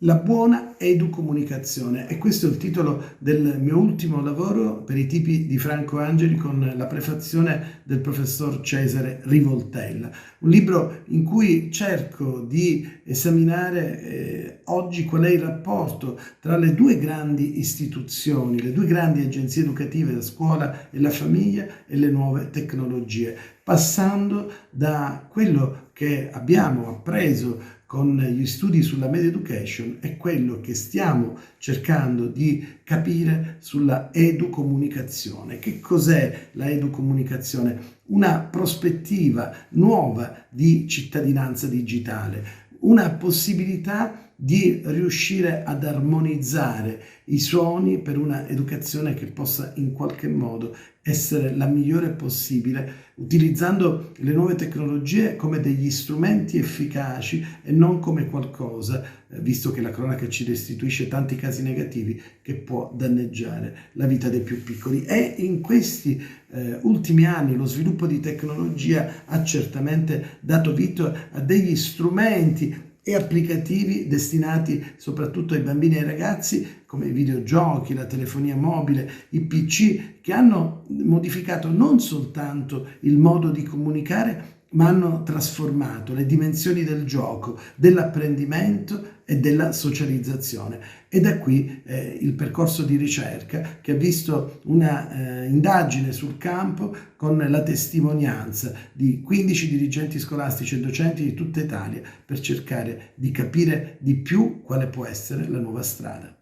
La buona educomunicazione, e questo è il titolo del mio ultimo lavoro per i tipi di Franco Angeli, con la prefazione del professor Cesare Rivoltella, un libro in cui cerco di esaminare oggi qual è il rapporto tra le due grandi istituzioni, le due grandi agenzie educative, la scuola e la famiglia, e le nuove tecnologie, passando da quello che abbiamo appreso con gli studi sulla media education e quello che stiamo cercando di capire sulla educomunicazione. Che cos'è la educomunicazione? Una prospettiva nuova di cittadinanza digitale, una possibilità di riuscire ad armonizzare i suoni per una educazione che possa in qualche modo essere la migliore possibile, utilizzando le nuove tecnologie come degli strumenti efficaci e non come qualcosa, visto che la cronaca ci restituisce tanti casi negativi, che può danneggiare la vita dei più piccoli. E in questi ultimi anni lo sviluppo di tecnologia ha certamente dato vita a degli strumenti e applicativi destinati soprattutto ai bambini e ai ragazzi, come i videogiochi, la telefonia mobile, i PC, che hanno modificato non soltanto il modo di comunicare, ma hanno trasformato le dimensioni del gioco, dell'apprendimento e della socializzazione. E da qui il percorso di ricerca, che ha visto una indagine sul campo con la testimonianza di 15 dirigenti scolastici e docenti di tutta Italia, per cercare di capire di più quale può essere la nuova strada.